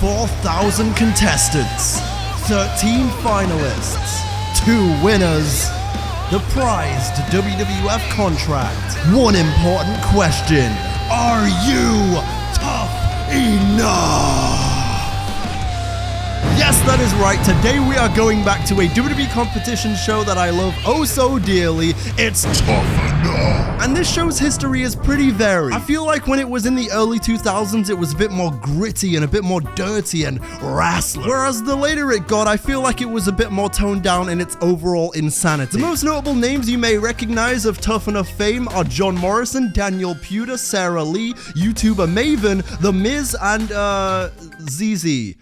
4,000 contestants, 13 finalists, 2 winners, the prized WWF contract. One important question: are you tough enough? Yes, that is right. Today we are going back to a WWE competition show that I love oh so dearly. It's Tough Enough. And this show's history is pretty varied. I feel like when it was in the early 2000s, it was a bit more gritty and a bit more dirty and wrestling. Whereas the later it got, I feel like it was a bit more toned down in its overall insanity. The most notable names you may recognize of Tough Enough fame are John Morrison, Daniel Puder, Sarah Lee, YouTuber Maven, The Miz, and ZZ.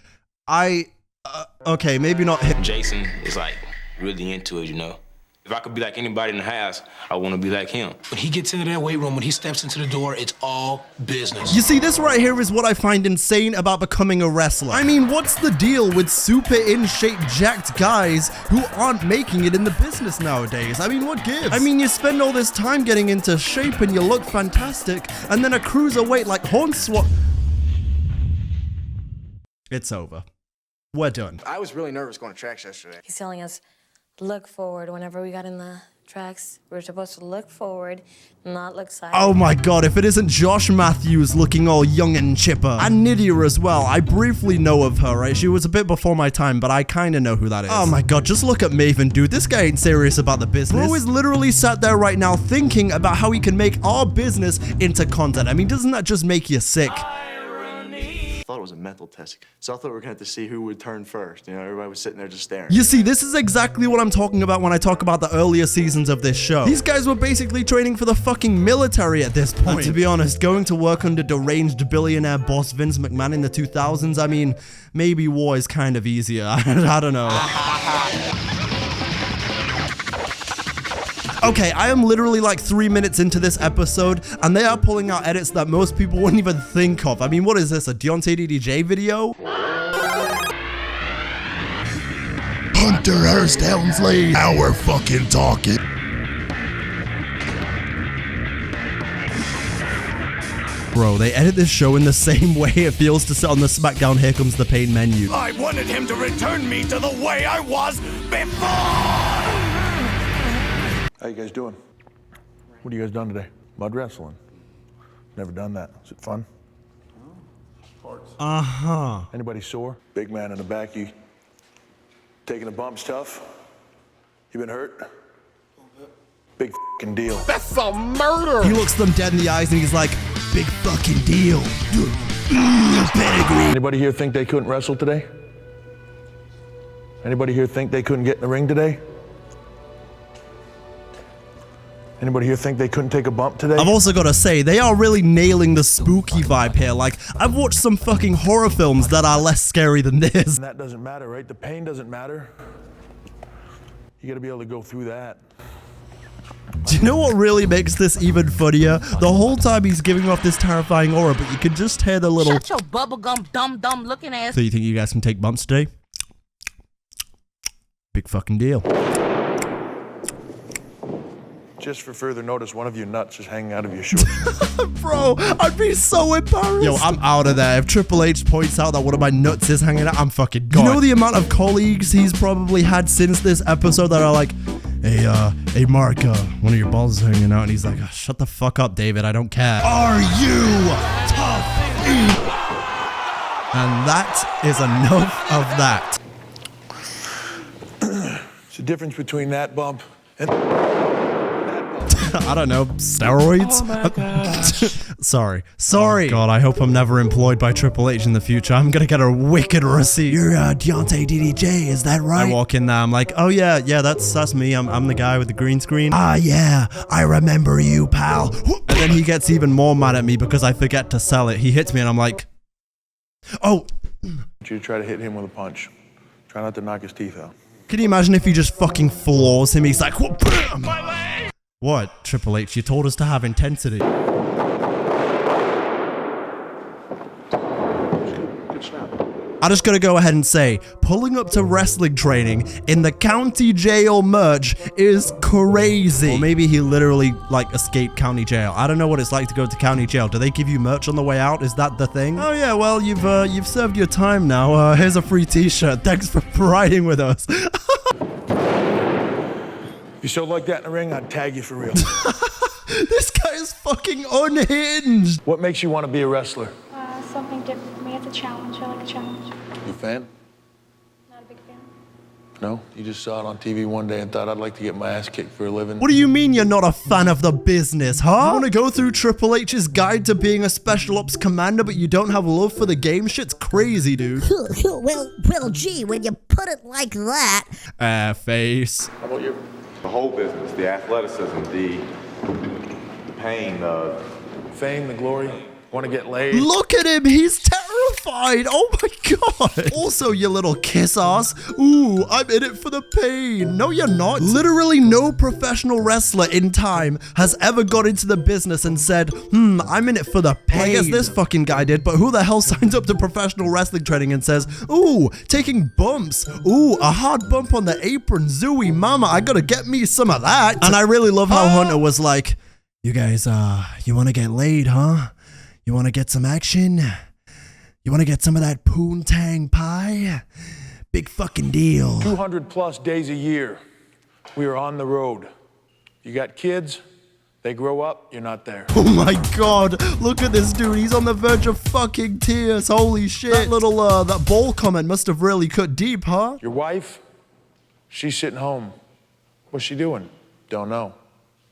Okay, maybe not him. Jason is like really into it, you know. If I could be like anybody in the house, I want to be like him. When he gets into that weight room, when he steps into the door, it's all business. You see, this right here is what I find insane about becoming a wrestler. I mean, what's the deal with super in-shape, jacked guys who aren't making it in the business nowadays? I mean, what gives? I mean, you spend all this time getting into shape and you look fantastic, and then a cruiserweight like Hornswoggle. It's over. We're done. I was really nervous going to tracks yesterday. He's telling us, look forward. Whenever we got in the tracks, we were supposed to look forward, not look side. Oh my god, if it isn't Josh Matthews looking all young and chipper. And Nydia as well. I briefly know of her, right? She was a bit before my time, but I kind of know who that is. Oh my god, just look at Maven, dude. This guy ain't serious about the business. Bro is literally sat there right now thinking about how he can make our business into content. I mean, doesn't that just make you sick? I thought it was a mental test, so I thought we were going to have to see who would turn first. You know, everybody was sitting there just staring. You see, this is exactly what I'm talking about when I talk about the earlier seasons of this show. These guys were basically training for the fucking military at this point. And to be honest, going to work under deranged billionaire boss Vince McMahon in the 2000s, I mean, maybe war is kind of easier. I don't know. Okay, I am literally like 3 minutes into this episode, and they are pulling out edits that most people wouldn't even think of. I mean, what is this, a Deonte DDJ video? Hunter Hearst Helmsley, now we're fucking talking. Bro, they edit this show in the same way it feels to sit on the SmackDown Here Comes the Pain menu. I wanted him to return me to the way I was before! How you guys doing? What have you guys done today? Mud wrestling. Never done that. Is it fun? Uh-huh. Anybody sore? Big man in the back, you taking the bumps tough? You been hurt? Big fucking deal. That's a murder! He looks them dead in the eyes and he's like, big fucking deal. Pedigree. Anybody here think they couldn't wrestle today? Anybody here think they couldn't get in the ring today? Anybody here think they couldn't take a bump today? I've also got to say, they are really nailing the spooky vibe here. Like, I've watched some fucking horror films that are less scary than this. And that doesn't matter, right? The pain doesn't matter. You gotta be able to go through that. Do you know what really makes this even funnier? The whole time he's giving off this terrifying aura, but you can just hear the little... Shut your bubblegum dumb looking ass. So you think you guys can take bumps today? Big fucking deal. Just for further notice, one of your nuts is hanging out of your shorts. Bro, I'd be so embarrassed. Yo, I'm out of there. If Triple H points out that one of my nuts is hanging out, I'm fucking gone. You know the amount of colleagues he's probably had since this episode that are like, hey Mark, one of your balls is hanging out, and he's like, oh, shut the fuck up, David, I don't care. Are you tough enough? And that is enough of that. It's the difference between that bump and... I don't know, steroids? Oh Sorry. Oh God, I hope I'm never employed by Triple H in the future. I'm gonna get a wicked receipt. You're Deonte DDJ, is that right? I walk in there, I'm like, oh yeah, that's me. I'm the guy with the green screen. Ah yeah, I remember you, pal. And then he gets even more mad at me because I forget to sell it. He hits me and I'm like, oh. You try to hit him with a punch. Try not to knock his teeth out. Can you imagine if he just fucking floors him? He's like, whoop, bam. What, Triple H? You told us to have intensity. Good snap. I just gotta go ahead and say, pulling up to wrestling training in the county jail merch is crazy. Or maybe he literally, like, escaped county jail. I don't know what it's like to go to county jail. Do they give you merch on the way out? Is that the thing? Oh yeah, well, you've served your time now. Here's a free t-shirt. Thanks for riding with us. If you showed like that in the ring, I'd tag you for real. This guy is fucking unhinged. What makes you want to be a wrestler? Something different for me. It's a challenge. I like a challenge. You a fan? Not a big fan. No? You just saw it on TV one day and thought I'd like to get my ass kicked for a living? What do you mean you're not a fan of the business, huh? You wanna go through Triple H's guide to being a special ops commander, but you don't have love for the game? Shit's crazy, dude. Well, gee, when you put it like that. Face. How about you? The whole business, the athleticism, the pain, the fame, the glory. Want to get laid? Look at him, he's terrified. Oh my god. Also, you little kiss ass. Ooh, I'm in it for the pain. No, you're not. Literally no professional wrestler in time has ever got into the business and said, I'm in it for the pain. Well, I guess this fucking guy did, but who the hell signs up to professional wrestling training and says, ooh, taking bumps. Ooh, a hard bump on the apron. Zooey mama, I gotta get me some of that. And I really love how Hunter was like, you guys, you wanna get laid, huh? You want to get some action? You want to get some of that poontang pie? Big fucking deal. 200 plus days a year, we are on the road. You got kids, they grow up, you're not there. Oh my god, look at this dude. He's on the verge of fucking tears. Holy shit. That little, that ball comment must have really cut deep, huh? Your wife, she's sitting home. What's she doing? Don't know.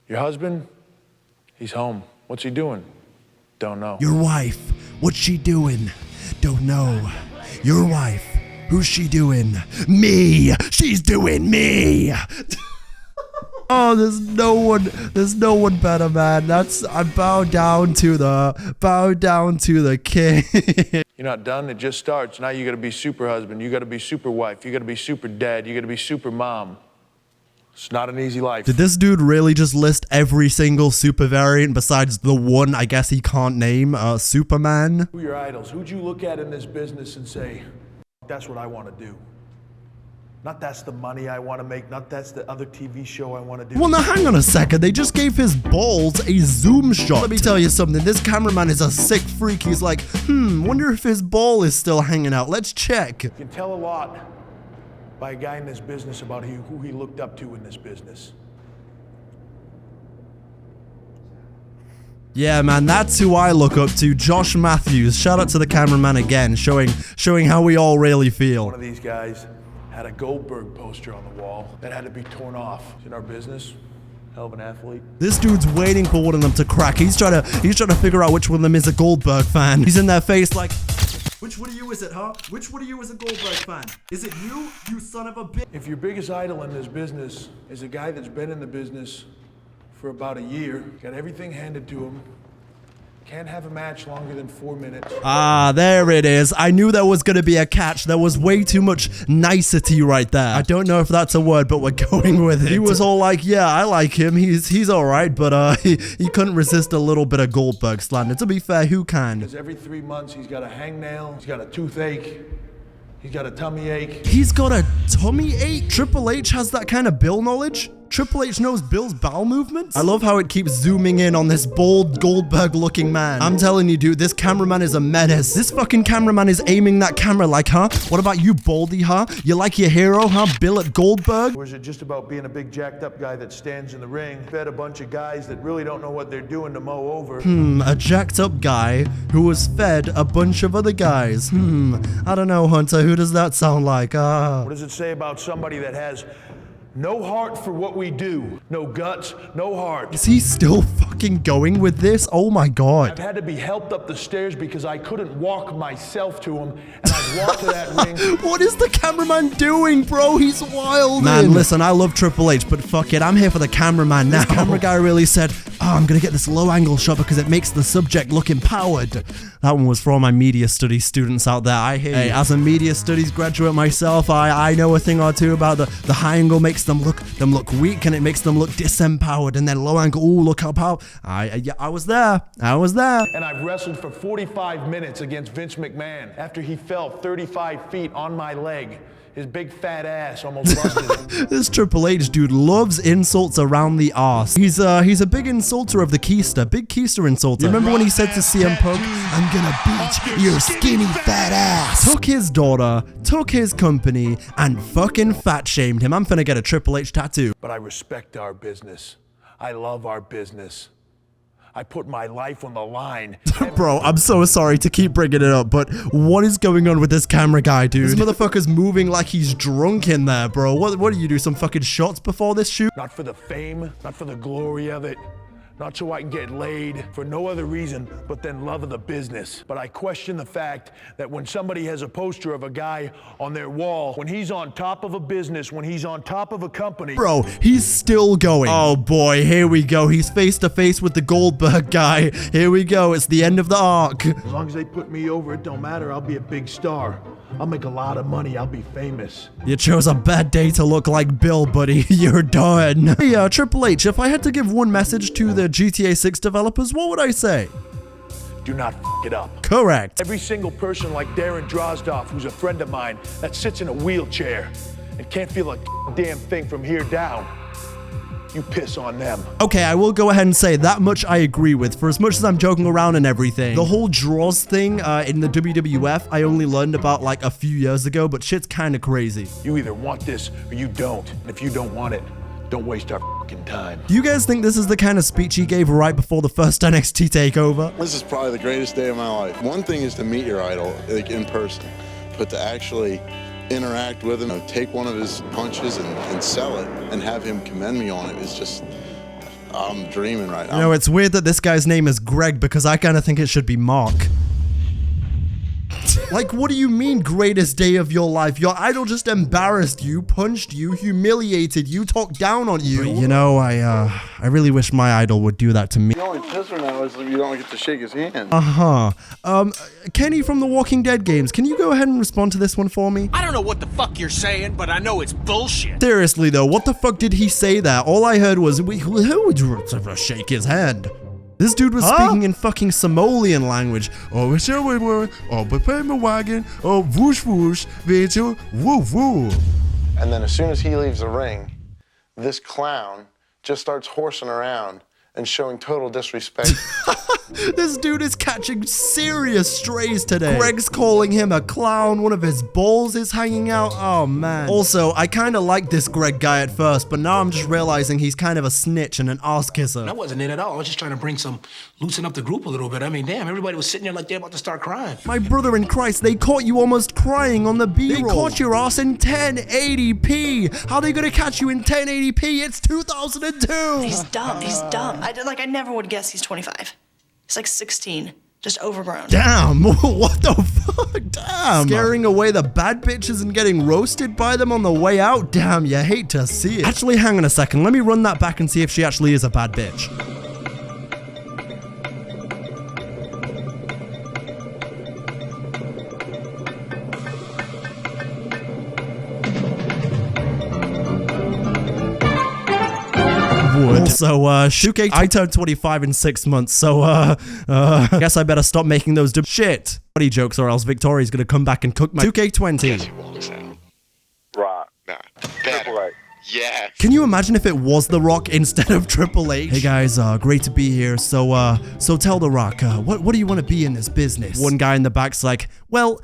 Your husband, he's home. What's he doing? Don't know. Your wife, what's she doing? Don't know. Your wife, who's she doing? Me! She's doing me! Oh, there's no one better, man. I bow down to the king. You're not done, it just starts. Now you gotta be super husband, you gotta be super wife, you gotta be super dad, you gotta be super mom. It's not an easy life. Did this dude really just list every single super variant besides the one I guess he can't name, Superman? Who are your idols? Who'd you look at in this business and say, that's what I want to do? Not that's the money I want to make, not that's the other TV show I want to do. Well, now hang on a second. They just gave his balls a zoom shot. Let me tell you something. This cameraman is a sick freak. He's like, wonder if his ball is still hanging out. Let's check. You can tell a lot by a guy in this business about who he looked up to in this business. Yeah, man, that's who I look up to, Josh Matthews. Shout out to the cameraman again, showing how we all really feel. One of these guys had a Goldberg poster on the wall that had to be torn off. It's in our business. Hell of an athlete. This dude's waiting for one of them to crack. He's trying to figure out which one of them is a Goldberg fan. He's in their face like, which one of you is it, huh? Which one of you is a Goldberg fan? Is it you son of a bitch? If your biggest idol in this business is a guy that's been in the business for about a year, got everything handed to him, can't have a match longer than 4 minutes. Ah, there it is. I knew there was going to be a catch. There was way too much nicety right there. I don't know if that's a word, but we're going with it. He was all like, yeah, I like him. He's all right, but he couldn't resist a little bit of Goldberg slander. To be fair, who can? Because every 3 months, he's got a hangnail, he's got a toothache, he's got a tummy ache. He's got a tummy ache? Triple H has that kind of Bill knowledge? Triple H knows Bill's bowel movements? I love how it keeps zooming in on this bald Goldberg-looking man. I'm telling you, dude, this cameraman is a menace. This fucking cameraman is aiming that camera like, huh? What about you, Baldy, huh? You like your hero, huh? Bill at Goldberg? Or is it just about being a big jacked up guy that stands in the ring, fed a bunch of guys that really don't know what they're doing to mow over? A jacked up guy who was fed a bunch of other guys. I don't know, Hunter. Who does that sound like? What does it say about somebody that has no heart for what we do? No guts, no heart. Is he still fucking going with this? Oh my god. I've had to be helped up the stairs because I couldn't walk myself to him, and I'd walk to that ring. What is the cameraman doing, bro? He's wild. Man, listen, I love Triple H, but fuck it, I'm here for the cameraman now. This camera guy really said, I'm gonna get this low angle shot because it makes the subject look empowered. That one was for all my media studies students out there. I hear you. As a media studies graduate myself, I know a thing or two about the high angle makes them look weak, and it makes them look disempowered, and then low angle, ooh, look how powerful. I was there. And I've wrestled for 45 minutes against Vince McMahon after he fell fell 35 feet on my leg. His big fat ass almost busted. This Triple H dude loves insults around the arse. He's a big insulter of the keister, big keister insulter. You remember when he said to CM Punk, "I'm gonna beat your skinny fat ass"? Took his daughter, took his company, and fucking fat shamed him. I'm finna get a Triple H tattoo. But I respect our business. I love our business. I put my life on the line. Bro, I'm so sorry to keep bringing it up, but what is going on with this camera guy, dude? This motherfucker's moving like he's drunk in there, bro. What do you do, some fucking shots before this shoot? Not for the fame, not for the glory of it, not so I can get laid, for no other reason but then love of the business. But I question the fact that when somebody has a poster of a guy on their wall, when he's on top of a business, when he's on top of a company. Bro, he's still going. Oh boy, here we go. He's face to face with the Goldberg guy. Here we go. It's the end of the arc. As long as they put me over, it don't matter. I'll be a big star. I'll make a lot of money. I'll be famous. You chose a bad day to look like Bill, buddy. You're done. Hey, Triple H, if I had to give one message to the GTA 6 developers, what would I say? Do not f it up. Correct. Every single person like Darren Drozdoff, who's a friend of mine, that sits in a wheelchair and can't feel a damn thing from here down, you piss on them. Okay, I will go ahead and say that much I agree with. For as much as I'm joking around and everything, the whole draws thing in the WWF, I only learned about like a few years ago, but shit's kind of crazy. You either want this or you don't. And if you don't want it, don't waste our fucking time. You guys think this is the kind of speech he gave right before the first NXT takeover? This is probably the greatest day of my life. One thing is to meet your idol, like in person, but to actually interact with him, take one of his punches and sell it and have him commend me on it is just, I'm dreaming right now. You know, it's weird that this guy's name is Greg because I kind of think it should be Mark. Like, what do you mean greatest day of your life? Your idol just embarrassed you, punched you, humiliated you, talked down on you. But, you know, I really wish my idol would do that to me. The only pisser now is that you don't get to shake his hand. Kenny from the Walking Dead games, can you go ahead and respond to this one for me? I don't know what the fuck you're saying, but I know it's bullshit. Seriously though, what the fuck did he say there? All I heard was, who would shake his hand? This dude was speaking in fucking Somalian language. Oh, it's your word. Oh, but pay my wagon. Oh, whoosh whoosh. Woo woo. And then as soon as he leaves the ring, this clown just starts horsing around and showing total disrespect. This dude is catching serious strays today. Greg's calling him a clown. One of his balls is hanging out. Oh, man. Also, I kind of liked this Greg guy at first, but now I'm just realizing he's kind of a snitch and an ass kisser. That wasn't it at all. I was just trying to loosen up the group a little bit. I mean, damn, everybody was sitting there like they're about to start crying. My brother in Christ, they caught you almost crying on the B-roll. They caught your ass in 1080p. How are they gonna catch you in 1080p? It's 2002. He's dumb. He's dumb. I never would guess he's 25. He's like 16, just overgrown. Damn, what the fuck? Damn. Scaring away the bad bitches and getting roasted by them on the way out? Damn, you hate to see it. Actually, hang on a second. Let me run that back and see if she actually is a bad bitch. Also, Shuke, I turned 25 in 6 months, so, guess I better stop making those shit funny jokes or else Victoria's gonna come back and cook my 2K20. Rock. Nah. Better. Yeah. Can you imagine if it was The Rock instead of Triple H? Hey guys, great to be here. So tell The Rock, what do you want to be in this business? One guy in the back's like, well,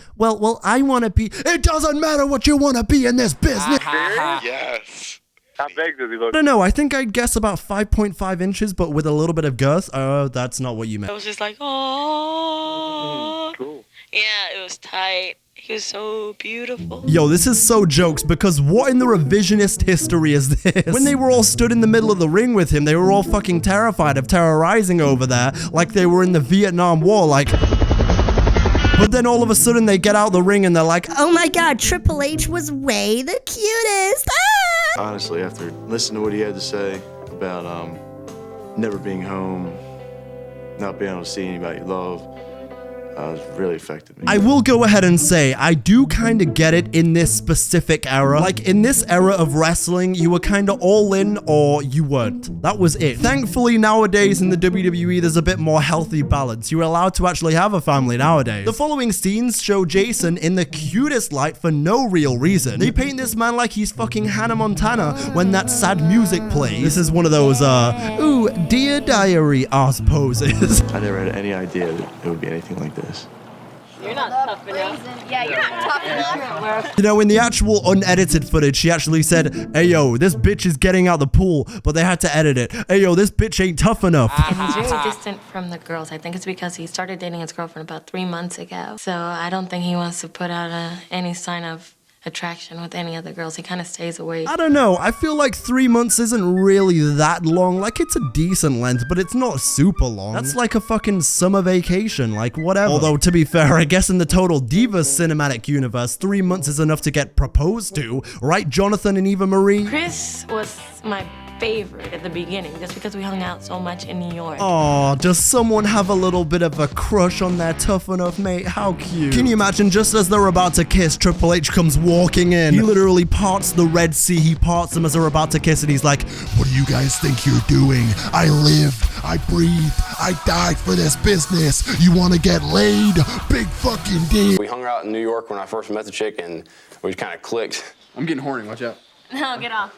I want to be. It doesn't matter what you want to be in this business. Yes. How big does he look? I don't know. I think I'd guess about 5.5 inches, but with a little bit of girth. Oh, that's not what you meant. I was just like, oh. Cool. Yeah, it was tight. He was so beautiful. Yo, this is so jokes because what in the revisionist history is this? When they were all stood in the middle of the ring with him, they were all fucking terrified of terrorizing over there like they were in the Vietnam War, like... But then all of a sudden they get out the ring and they're like, oh my god, Triple H was way the cutest. Ah! Honestly, after listening to what he had to say about never being home, not being able to see anybody you love, really affected me. I will go ahead and say, I do kind of get it in this specific era. Like, in this era of wrestling, you were kind of all in or you weren't. That was it. Thankfully, nowadays in the WWE, there's a bit more healthy balance. You're allowed to actually have a family nowadays. The following scenes show Jason in the cutest light for no real reason. They paint this man like he's fucking Hannah Montana when that sad music plays. This is one of those, ooh, Dear Diary ass poses. I never had any idea that it would be anything like this. You're not tough enough. Yeah, you're not tough enough. You know, in the actual unedited footage, she actually said, hey, yo, this bitch is getting out the pool, but they had to edit it. Hey, yo, this bitch ain't tough enough. And he's very distant from the girls. I think it's because he started dating his girlfriend about 3 months ago. So I don't think he wants to put out any sign of attraction with any other girls. He kind of stays away. I don't know. I feel like 3 months isn't really that long. Like, it's a decent length, but it's not super long. That's like a fucking summer vacation, like whatever. Although, to be fair, I guess in the Total Divas cinematic universe, 3 months is enough to get proposed to, right, Jonathan and Eva Marie? Chris was my favorite at the beginning, just because we hung out so much in New York. Aw, does someone have a little bit of a crush on their Tough Enough mate? How cute. Can you imagine, just as they're about to kiss, Triple H comes walking in. He literally parts the Red Sea. He parts them as they're about to kiss, and he's like, what do you guys think you're doing? I live, I breathe, I died for this business. You want to get laid? Big fucking deal. We hung out in New York when I first met the chick, and we kind of clicked. I'm getting horny, watch out. No, get off.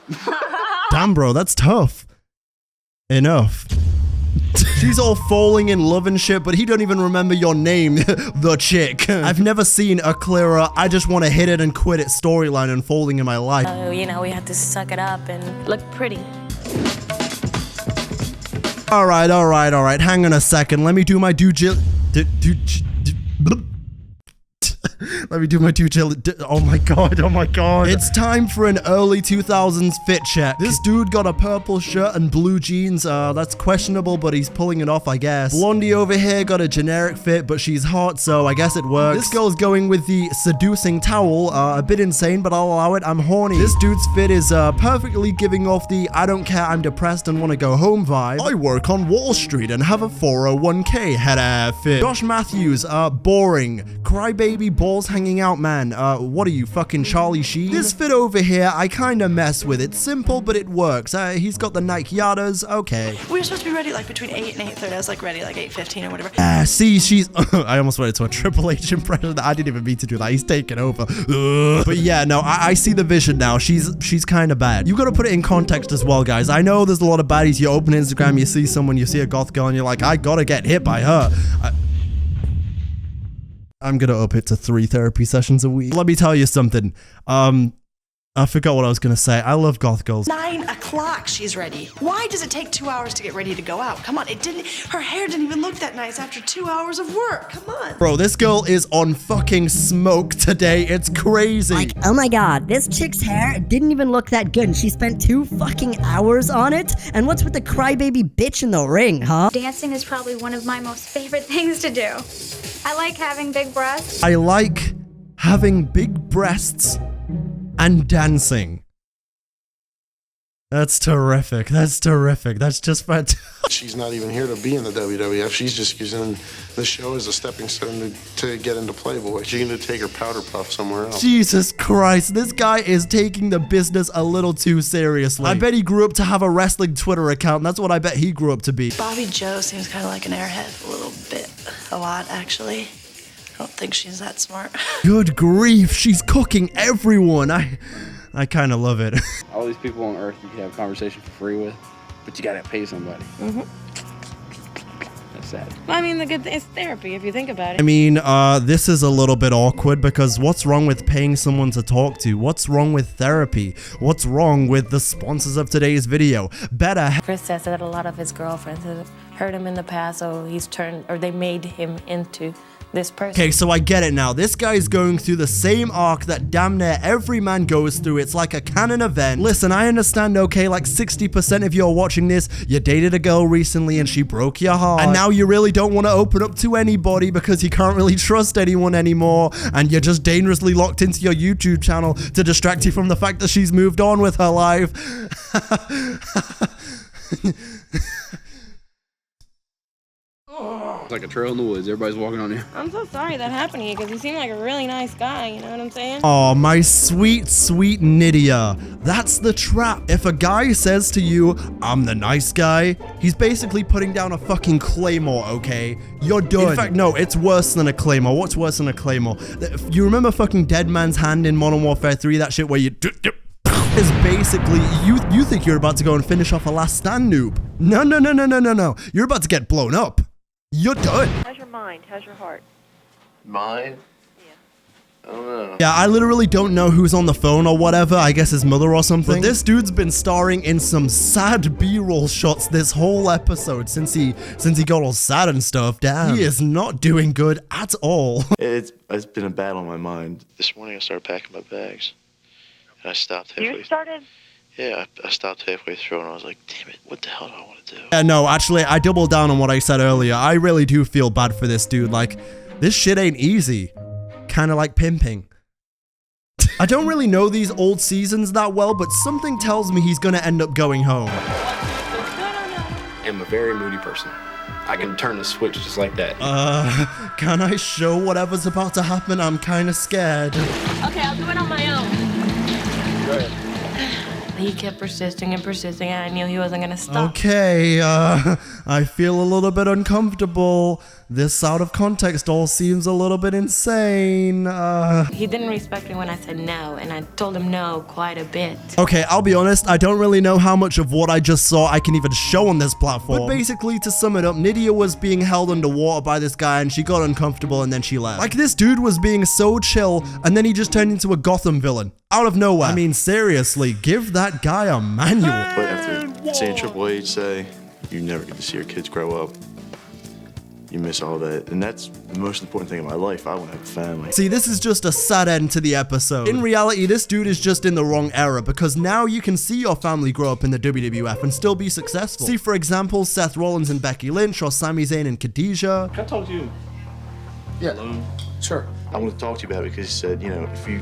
damn, bro, that's tough. Enough. She's all falling in love and shit, but he don't even remember your name, the chick. I've never seen a clearer, I just want to hit it and quit it storyline unfolding in my life. You know, we had to suck it up and look pretty. All right. Hang on a second. Let me do my Let me do my oh my god. It's time for an early 2000s fit check. This dude got a purple shirt and blue jeans. That's questionable, but he's pulling it off, I guess. Blondie over here got a generic fit, but she's hot, so I guess it works. This girl's going with the seducing towel. A bit insane, but I'll allow it. I'm horny. This dude's fit is perfectly giving off the I don't care, I'm depressed and want to go home vibe. I work on Wall Street and have a 401k head fit. Josh Matthews, boring. Crybaby balls hanging out man. What are you, fucking Charlie Sheen? This fit over here, I kinda mess with. It's simple, but it works. He's got the Nike Yadas, okay. We were supposed to be ready like between 8 and 8:30. I was like ready like 8:15 or whatever. See, she's I almost went into a Triple H impression. I didn't even mean to do that. He's taking over. But yeah, no, I see the vision now. She's kind of bad. You gotta put it in context as well, guys. I know there's a lot of baddies. You open Instagram, you see someone, you see a goth girl, and you're like, I gotta get hit by her. I'm gonna up it to 3 therapy sessions a week. Let me tell you something. I forgot what I was gonna say. I love goth girls. 9 o'clock, she's ready. Why does it take 2 hours to get ready to go out? Come on, her hair didn't even look that nice after 2 hours of work. Come on. Bro, this girl is on fucking smoke today. It's crazy. Like, oh my god, this chick's hair didn't even look that good, and she spent 2 fucking hours on it? And what's with the crybaby bitch in the ring, huh? Dancing is probably one of my most favorite things to do. I like having big breasts. I like having big breasts and dancing. That's terrific. That's terrific. That's just fantastic. She's not even here to be in the WWF. She's just using the show as a stepping stone to get into Playboy. She's going to take her powder puff somewhere else. Jesus Christ, this guy is taking the business a little too seriously. I bet he grew up to have a wrestling Twitter account. That's what I bet he grew up to be. Bobby Joe seems kind of like an airhead a little bit. A lot, actually. I don't think she's that smart. Good grief, she's cooking everyone. I kind of love it. All these people on Earth you can have a conversation for free with, but you gotta pay somebody. That's sad. I mean, the good thing is therapy, if you think about it. I mean, this is a little bit awkward because what's wrong with paying someone to talk to? What's wrong with therapy? What's wrong with the sponsors of today's video? Better. Chris says that a lot of his girlfriends have hurt him in the past, so he's turned, or they made him into this person. Okay, so I get it now. This guy is going through the same arc that damn near every man goes through. It's like a canon event. Listen, I understand, okay, like 60% of you are watching this, you dated a girl recently and she broke your heart. And now you really don't want to open up to anybody because you can't really trust anyone anymore. And you're just dangerously locked into your YouTube channel to distract you from the fact that she's moved on with her life. It's like a trail in the woods. Everybody's walking on you. I'm so sorry that happened to you because you seem like a really nice guy, you know what I'm saying? Oh, my sweet, sweet Nydia. That's the trap. If a guy says to you, I'm the nice guy, he's basically putting down a fucking claymore, okay? You're done. In fact, no, it's worse than a claymore. What's worse than a claymore? You remember fucking Dead Man's Hand in Modern Warfare 3? That shit where you... is basically, you think you're about to go and finish off a last stand noob. No. You're about to get blown up. You're done. How's your mind? How's your heart? Mine? I don't know. Yeah, I literally don't know who's on the phone or whatever. I guess his mother or something. But this dude's been starring in some sad B-roll shots this whole episode since he got all sad and stuff. Damn. He is not doing good at all. It's been a battle in my mind. This morning I started packing my bags. And I stopped halfway. You started? Yeah, I stopped halfway through and I was like, damn it, what the hell do I want to do? Yeah, no, actually, I doubled down on what I said earlier. I really do feel bad for this dude. Like, this shit ain't easy. Kind of like pimping. I don't really know these old seasons that well, but something tells me he's gonna end up going home. I'm a very moody person. I can turn the switch just like that. Can I show whatever's about to happen? I'm kind of scared. Okay, I'll do it on my own. Go ahead. He kept persisting and persisting, and I knew he wasn't gonna stop. Okay, I feel a little bit uncomfortable. This out of context all seems a little bit insane. He didn't respect me when I said no, and I told him no quite a bit. Okay, I'll be honest, I don't really know how much of what I just saw I can even show on this platform. But basically, to sum it up, Nydia was being held underwater by this guy, and she got uncomfortable, and then she left. Like, this dude was being so chill, and then he just turned into a Gotham villain. Out of nowhere. I mean, seriously, give that guy a manual. But after seeing Triple H say, you never get to see your kids grow up, you miss all that. And that's the most important thing in my life. I want to have a family. See, this is just a sad end to the episode. In reality, this dude is just in the wrong era because now you can see your family grow up in the WWF and still be successful. See, for example, Seth Rollins and Becky Lynch or Sami Zayn and Khadijah. Can I talk to you? Yeah, alone? Sure. I want to talk to you about it because he said, you know, if you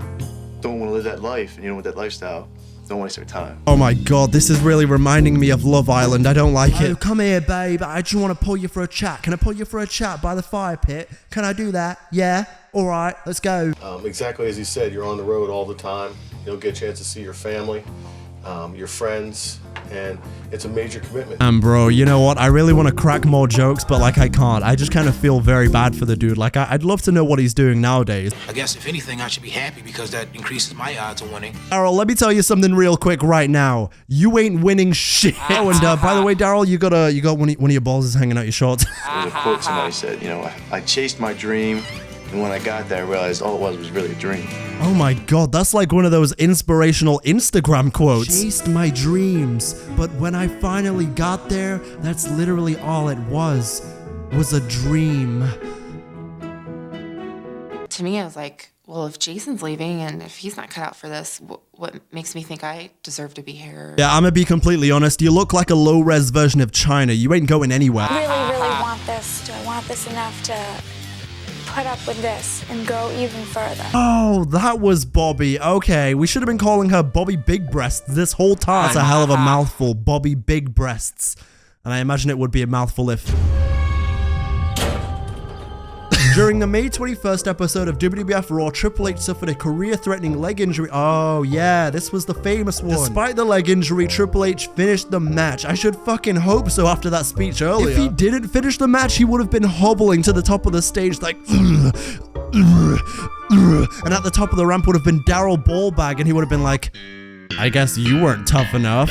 don't want to live that life and you don't want that lifestyle, don't waste your time. Oh my god, this is really reminding me of Love Island. I don't like it. Oh, come here, babe. I just want to pull you for a chat. Can I pull you for a chat by the fire pit? Can I do that? Yeah? Alright, let's go. Exactly as you said, you're on the road all the time. You'll get a chance to see your family, your friends, and it's a major commitment. Bro, you know what? I really want to crack more jokes, but like I can't. I just kind of feel very bad for the dude. Like I'd love to know what he's doing nowadays. I guess if anything, I should be happy because that increases my odds of winning. Daryl, let me tell you something real quick right now. You ain't winning shit. Oh, and by the way, Daryl, you got one of your balls is hanging out your shorts. There was a quote somebody said, you know, I chased my dream, and when I got there, I realized all it was really a dream. Oh my god, that's like one of those inspirational Instagram quotes. Chased my dreams, but when I finally got there, that's literally all it was a dream. To me, I was like, well, if Jason's leaving and if he's not cut out for this, what makes me think I deserve to be here? Yeah, I'm gonna be completely honest. You look like a low-res version of China. You ain't going anywhere. I really want this. Do I want this enough to put up with this and go even further? Oh, that was Bobby. Okay, we should have been calling her Bobby Big Breasts this whole time. That's a hell of a mouthful, Bobby Big Breasts. And I imagine it would be a mouthful if... During the May 21st episode of WWF Raw, Triple H suffered a career-threatening leg injury. Oh, yeah, this was the famous one. Despite the leg injury, Triple H finished the match. I should fucking hope so after that speech earlier. If he didn't finish the match, he would have been hobbling to the top of the stage like... And at the top of the ramp would have been Daryl Ballbag, and he would have been like, I guess you weren't tough enough.